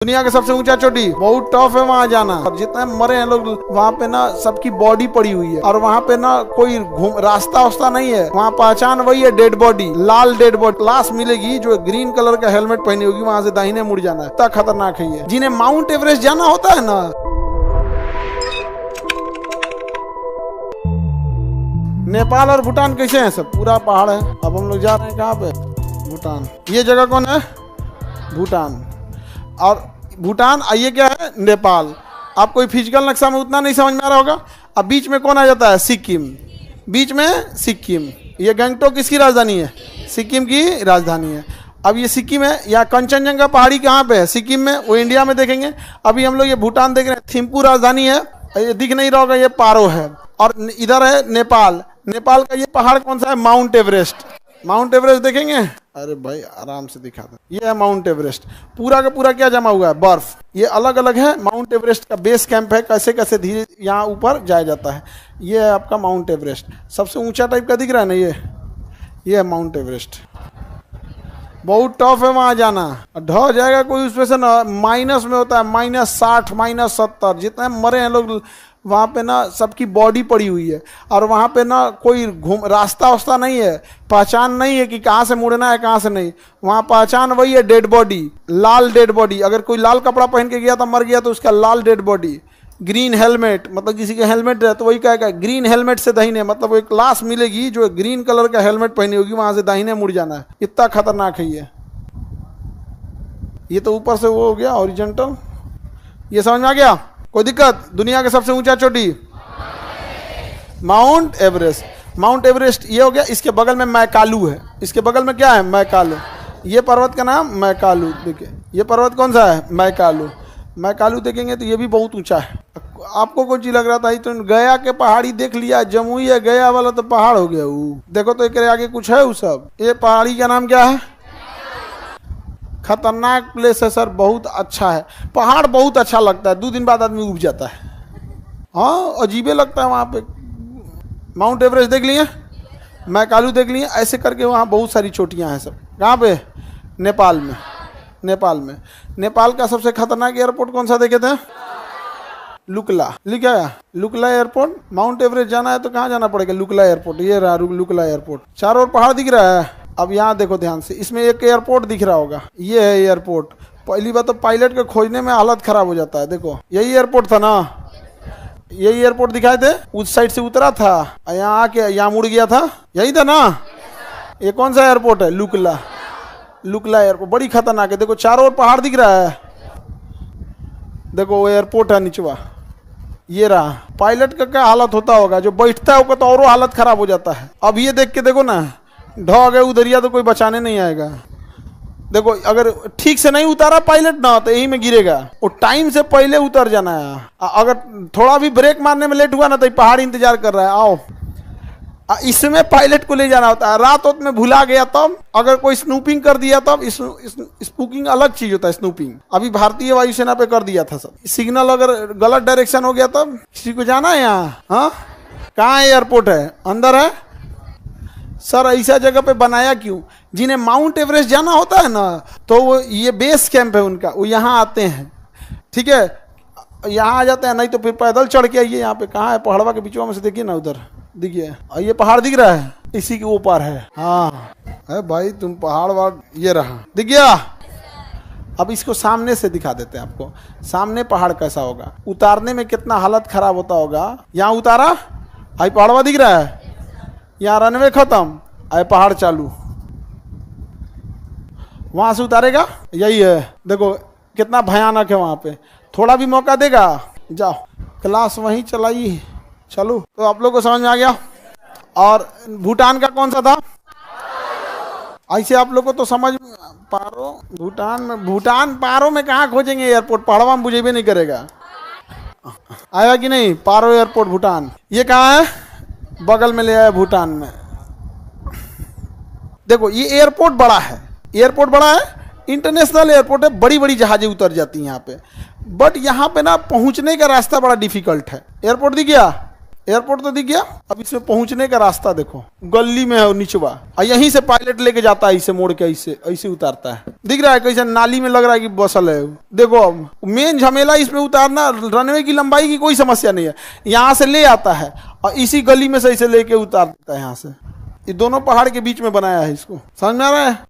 दुनिया के सबसे ऊंचा चोटी बहुत टफ है वहां जाना। और जितने मरे हैं लोग वहां पे ना सबकी बॉडी पड़ी हुई है और वहां पे ना कोई रास्ता वास्ता नहीं है। वहां पहचान वही है, डेड बॉडी, लाल डेड बॉडी। लाश मिलेगी जो ग्रीन कलर का हेलमेट पहनी होगी, वहां से दाहिने मुड़ जाना है। इतना खतरनाक है ये। जिन्हें माउंट एवरेस्ट जाना होता है ना, नेपाल और भूटान कैसे हैं? सब पूरा पहाड़ है। अब हम लोग जा रहे हैं कहाँ पे? भूटान। ये जगह कौन है? भूटान। और भूटान, ये क्या है? नेपाल। आप कोई फिजिकल नक्शा में उतना नहीं समझ में आ रहा होगा। अब बीच में कौन आ जाता है? सिक्किम। बीच में सिक्किम। ये गंगटोक किसकी राजधानी है? सिक्किम की राजधानी है। अब ये सिक्किम है। या कंचनजंगा पहाड़ी कहाँ पे है? सिक्किम में। वो इंडिया में देखेंगे। अभी हम लोग ये भूटान देख रहे हैं, थिम्पू राजधानी है। ये दिख नहीं रहा होगा, ये पारो है। और इधर है नेपाल। नेपाल का ये पहाड़ कौन सा है? Mount Everest. माउंट एवरेस्ट देखेंगे? अरे भाई आराम से दिखा दो। ये है माउंट एवरेस्ट। पूरा का पूरा क्या जमा हुआ है? बर्फ। ये अलग अलग है। माउंट एवरेस्ट का बेस कैंप है। कैसे कैसे धीरे यहाँ ऊपर जाया जाता है। ये है आपका माउंट एवरेस्ट। सबसे ऊंचा टाइप का दिख रहा है ना, ये है माउंट एवरेस्ट। बहुत टफ है वहां जाना। ढह जाएगा कोई उसमें से ना। माइनस में होता है, -60, -70। जितने मरे हैं लोग वहाँ पे ना सबकी बॉडी पड़ी हुई है और वहाँ पे ना कोई रास्ता वास्ता नहीं है। पहचान नहीं है कि कहाँ से मुड़ना है कहाँ से नहीं। वहाँ पहचान वही है, डेड बॉडी, लाल डेड बॉडी। अगर कोई लाल कपड़ा पहन के गया था, मर गया, तो उसका लाल डेड बॉडी। ग्रीन हेलमेट, मतलब किसी का हेलमेट है तो वही कहेगा ग्रीन हेलमेट से दाहिने, मतलब एक लाश मिलेगी जो ग्रीन कलर का हेलमेट पहनी होगी, वहाँ से दाहिने मुड़ जाना है। इतना खतरनाक है ये तो ऊपर से वो हो गया हॉरिजॉन्टल। ये समझ में आ गया? कोई दिक्कत? दुनिया के सबसे ऊंचा चोटी माउंट एवरेस्ट। माउंट एवरेस्ट ये हो गया। इसके बगल में मैकालू है। इसके बगल में क्या है? मैकालू। ये पर्वत का नाम मैकालू। देखिए ये पर्वत कौन सा है? मैकालू। मैकालू देखेंगे तो ये भी बहुत ऊंचा है। आपको कोई चीज लग रहा था तो गया के पहाड़ी देख लिया, जमुई है गया वाला तो पहाड़ हो गया वो। देखो तो एक आगे कुछ है वो सब। ये पहाड़ी का नाम क्या है? खतरनाक प्लेस है सर, बहुत अच्छा है। पहाड़ बहुत अच्छा लगता है। 2 दिन बाद आदमी उब जाता है। हाँ अजीबे लगता है वहाँ पे। माउंट एवरेस्ट देख लिए, मैकालू देख लिए, ऐसे करके वहाँ बहुत सारी चोटियाँ हैं सब। कहाँ पे? नेपाल में। नेपाल में। नेपाल का सबसे खतरनाक एयरपोर्ट कौन सा देखे थे? लुकला। लिखा है लुकला एयरपोर्ट। माउंट एवरेस्ट जाना है तो कहाँ जाना पड़ेगा? लुकला एयरपोर्ट। ये रहा लुकला एयरपोर्ट। चारों ओर पहाड़ दिख रहा है। अब यहाँ देखो ध्यान से, इसमें एक एयरपोर्ट दिख रहा होगा। ये है एयरपोर्ट। पहली बात तो पायलट को खोजने में हालत खराब हो जाता है। देखो यही एयरपोर्ट था ना, यही एयरपोर्ट दिखाए थे। उस साइड से उतरा था, यहाँ आके यहाँ मुड़ गया था। यही था ना। ये कौन सा एयरपोर्ट है? लुकला। लुकला एयरपोर्ट बड़ी खतरनाक है। देखो चारों ओर पहाड़ दिख रहा है। देखो वो एयरपोर्ट है निचवा। ये रहा। पायलट का क्या हालत होता होगा, जो बैठता है उसका तो और हालत खराब हो जाता है। अब ये देख के देखो ना, ढह गए उधरिया तो कोई बचाने नहीं आएगा। देखो अगर ठीक से नहीं उतारा पायलट ना तो यही में गिरेगा। वो टाइम से पहले उतर जाना है। अगर थोड़ा भी ब्रेक मारने में लेट हुआ ना तो पहाड़ इंतजार कर रहा है, आओ। इसमें पायलट को ले जाना होता है। रात वक्त में भुला गया तब, अगर कोई स्नूपिंग कर दिया तब। स्पूकिंग अलग चीज होता है, स्नूपिंग अभी भारतीय वायुसेना पे कर दिया था सब। सिग्नल अगर गलत डायरेक्शन हो गया तब किसी को जाना है यहाँ। हाँ कहाँ एयरपोर्ट है? अंदर है सर। ऐसा जगह पे बनाया क्यों? जिन्हें माउंट एवरेस्ट जाना होता है ना, तो वो ये बेस कैंप है उनका, वो यहाँ आते हैं। ठीक है, यहाँ आ जाते हैं, नहीं तो फिर पैदल चढ़ के आइए। यहाँ पे कहाँ है? पहाड़वा के बीचों में से देखिए ना, उधर देखिए ये पहाड़ दिख रहा है, इसी के ऊपर है। हाँ है भाई, तुम पहाड़ वाड़ ये रहा दिख गया। अब इसको सामने से दिखा देते हैं आपको। सामने पहाड़ कैसा होगा, उतारने में कितना हालत खराब होता होगा। यहाँ उतारा, आई पहाड़वा दिख रहा है। यहाँ रनवे खत्म, आए पहाड़ चालू। वहां से उतारेगा, यही है। देखो कितना भयानक है वहां पे। थोड़ा भी मौका देगा, जाओ क्लास वहीं चलाई। चलो तो आप लोग को समझ में आ गया। और भूटान का कौन सा था? ऐसे आप लोग को तो समझ पारो। भूटान में, भूटान पारो में कहाँ खोजेंगे एयरपोर्ट? पहाड़वा में बुझेबे नहीं करेगा। आया कि नहीं? पारो एयरपोर्ट भूटान। ये कहाँ है? बगल में ले आया भूटान में। देखो ये एयरपोर्ट बड़ा है। एयरपोर्ट बड़ा है, इंटरनेशनल एयरपोर्ट है। बड़ी बड़ी जहाजें उतर जाती हैं यहाँ पे। बट यहाँ पे ना पहुँचने का रास्ता बड़ा डिफिकल्ट है। एयरपोर्ट दिख गया? एयरपोर्ट तो दिख गया। अब इसमें पहुंचने का रास्ता देखो, गली में है वो निचवा, और यहीं से पायलट लेके जाता है, इसे मोड़ के ऐसे ऐसे उतारता है। दिख रहा है कैसे नाली में लग रहा है कि बसल है। देखो अब मेन झमेला इसमें उतारना, रनवे की लंबाई की कोई समस्या नहीं है, यहाँ से ले आता है और इसी गली में से इसे लेके उतार देता है यहाँ से। ये दोनों पहाड़ के बीच में बनाया है इसको, समझ में आ रहा है।